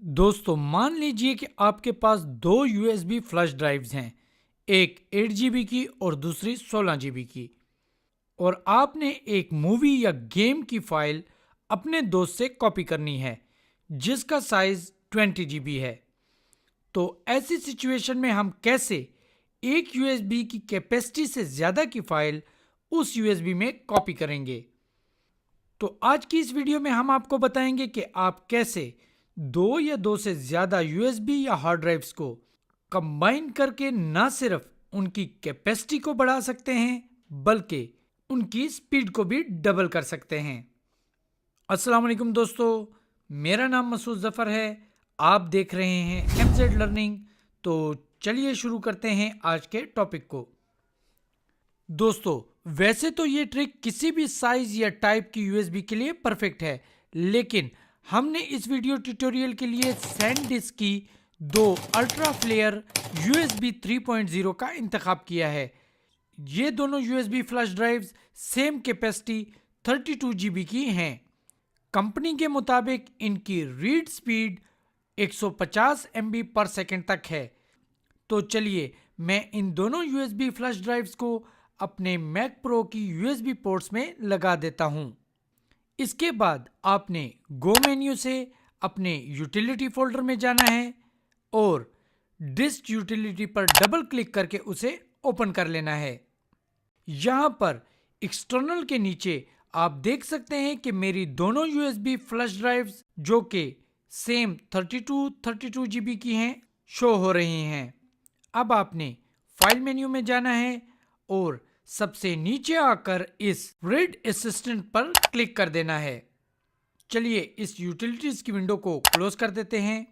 दोस्तों मान लीजिए कि आपके पास दो यूएसबी फ्लैश ड्राइव्स हैं, एक 8 जीबी की और दूसरी 16 जीबी की, और आपने एक मूवी या गेम की फाइल अपने दोस्त से कॉपी करनी है जिसका साइज 20 जीबी है। तो ऐसी सिचुएशन में हम कैसे एक यूएसबी की कैपेसिटी से ज्यादा की फाइल उस यूएसबी में कॉपी करेंगे। तो आज की इस वीडियो में हम आपको बताएंगे कि आप कैसे दो या दो से ज्यादा यूएसबी या हार्ड ड्राइव्स को कंबाइन करके न सिर्फ उनकी कैपेसिटी को बढ़ा सकते हैं बल्कि उनकी स्पीड को भी डबल कर सकते हैं। अस्सलाम वालेकुम दोस्तों, मेरा नाम मसूद जफर है। आप देख रहे हैं एमजेड लर्निंग। तो चलिए शुरू करते हैं आज के टॉपिक को। दोस्तों वैसे तो ये ट्रिक किसी भी साइज या टाइप की यूएसबी के लिए परफेक्ट है, लेकिन हमने इस वीडियो ट्यूटोरियल के लिए सैनडिस्क की दो अल्ट्रा फ्लेयर यूएसबी 3.0 का इंतखाब किया है। ये दोनों USB flash drives same capacity 32 GB की हैं। कंपनी के मुताबिक इनकी रीड स्पीड 150 एमबी पर सेकेंड तक है। तो चलिए मैं इन दोनों यूएसबी फ्लैश ड्राइव्स को अपने मैक प्रो की यूएसबी पोर्ट्स में लगा देता हूं। इसके बाद आपने गो मेन्यू से अपने यूटिलिटी फोल्डर में जाना है और डिस्क यूटिलिटी पर डबल क्लिक करके उसे ओपन कर लेना है। यहां पर एक्सटर्नल के नीचे आप देख सकते हैं कि मेरी दोनों यूएसबी फ्लैश ड्राइव्स जो कि सेम 32 जीबी की हैं शो हो रही हैं। अब आपने फाइल मेन्यू में जाना है और सबसे नीचे आकर इस रीड असिस्टेंट पर क्लिक कर देना है। चलिए इस यूटिलिटीज की विंडो को क्लोज कर देते हैं।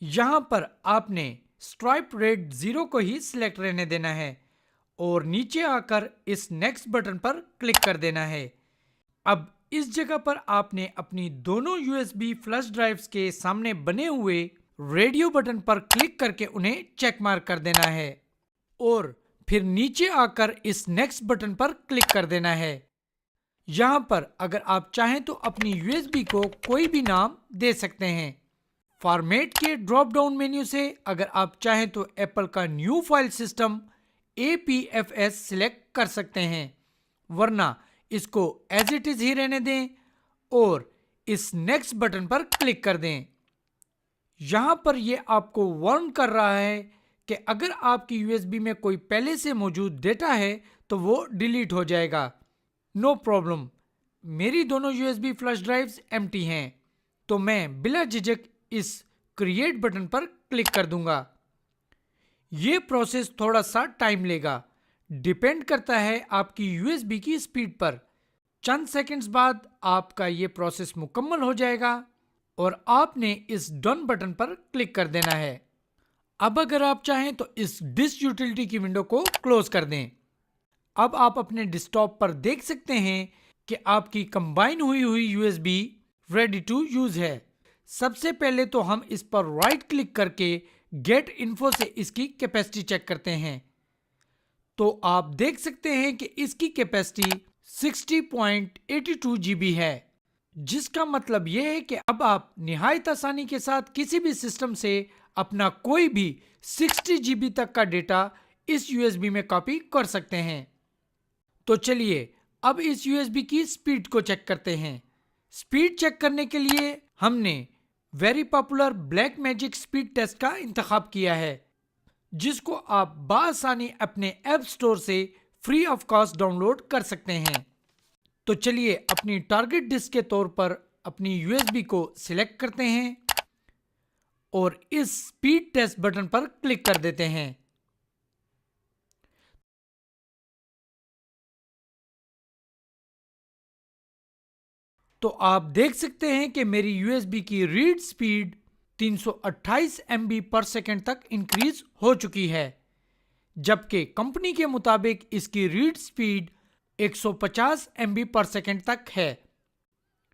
यहां पर आपने स्ट्राइप रेड 0 को ही सिलेक्ट रहने देना है और नीचे आकर इस नेक्स्ट बटन पर क्लिक कर देना है। अब इस जगह पर आपने अपनी दोनों यूएसबी फ्लैश ड्राइव्स के सामने बने हुए रेडियो बटन पर क्लिक करके उन्हें चेक मार्क कर देना है और फिर नीचे आकर इस नेक्स्ट बटन पर क्लिक कर देना है। यहां पर अगर आप चाहें तो अपनी यूएसबी को कोई भी नाम दे सकते हैं। फॉर्मेट के ड्रॉप डाउन मेन्यू से अगर आप चाहें तो एप्पल का new file system APFS select कर सकते हैं, वरना इसको एज इट इज ही रहने दें और इस नेक्स्ट बटन पर क्लिक कर दें। यहां पर यह आपको वार्न कर रहा है कि अगर आपकी यूएसबी में कोई पहले से मौजूद डेटा है तो वो डिलीट हो जाएगा। नो प्रॉब्लम, मेरी दोनों यूएसबी फ्लैश ड्राइव्स एम्प्टी हैं, तो मैं बिला झिझक इस क्रिएट बटन पर क्लिक कर दूंगा। ये प्रोसेस थोड़ा सा टाइम लेगा, डिपेंड करता है आपकी यूएसबी की स्पीड पर। चंद सेकंड्स बाद आपका ये प्रोसेस मुकम्मल हो जाएगा और आपने इस डन बटन पर क्लिक कर देना है। अब अगर आप चाहें तो इस डिस्क यूटिलिटी की विंडो को क्लोज कर दें। अब आप अपने डेस्कटॉप पर देख सकते हैं कि आपकी कंबाइन हुई यूएसबी रेडी टू यूज है। सबसे पहले तो हम इस पर राइट क्लिक करके गेट इन्फो से इसकी कैपेसिटी चेक करते हैं। तो आप देख सकते हैं कि इसकी कैपेसिटी 60.82 जीबी है, जिसका मतलब यह है कि अब आप निहायत आसानी के साथ किसी भी सिस्टम से अपना कोई भी 60 जीबी तक का डेटा इस यूएसबी में कॉपी कर सकते हैं। तो चलिए अब इस यूएसबी की स्पीड को चेक करते हैं। स्पीड चेक करने के लिए हमने very popular black magic speed test का इंतखाब किया है, जिसको आप बासानी अपने ऐप स्टोर से फ्री ऑफ कॉस्ट डाउनलोड कर सकते हैं। तो चलिए अपनी टारगेट डिस्क के तौर पर अपनी यूएसबी को सिलेक्ट करते हैं और इस स्पीड टेस्ट बटन पर क्लिक कर देते हैं। तो आप देख सकते हैं कि मेरी यूएसबी की रीड स्पीड 328 एमबी पर सेकेंड तक इंक्रीज हो चुकी है, जबकि कंपनी के मुताबिक इसकी रीड स्पीड 150 एमबी पर सेकेंड तक है।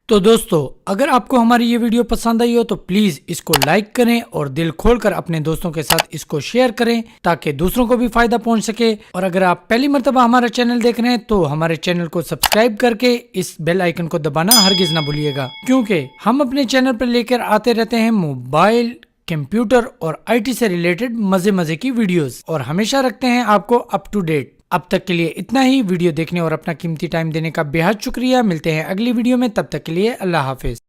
तो दोस्तों, अगर आपको हमारी ये वीडियो पसंद आई हो तो प्लीज इसको लाइक करें और दिल खोलकर अपने दोस्तों के साथ इसको शेयर करें ताकि दूसरों को भी फायदा पहुंच सके। और अगर आप पहली मर्तबा हमारा चैनल देख रहे हैं तो हमारे चैनल को सब्सक्राइब करके इस बेल आइकन को दबाना हरगिज ना भूलिएगा, क्योंकि हम अपने चैनल पर लेकर आते रहते हैं मोबाइल, कंप्यूटर और IT से रिलेटेड मजे मजे की वीडियोस और हमेशा रखते हैं आपको अप टू डेट। अब तक के लिए इतना ही। वीडियो देखने और अपना कीमती टाइम देने का बेहद शुक्रिया। मिलते हैं अगली वीडियो में, तब तक के लिए अल्लाह हाफिज।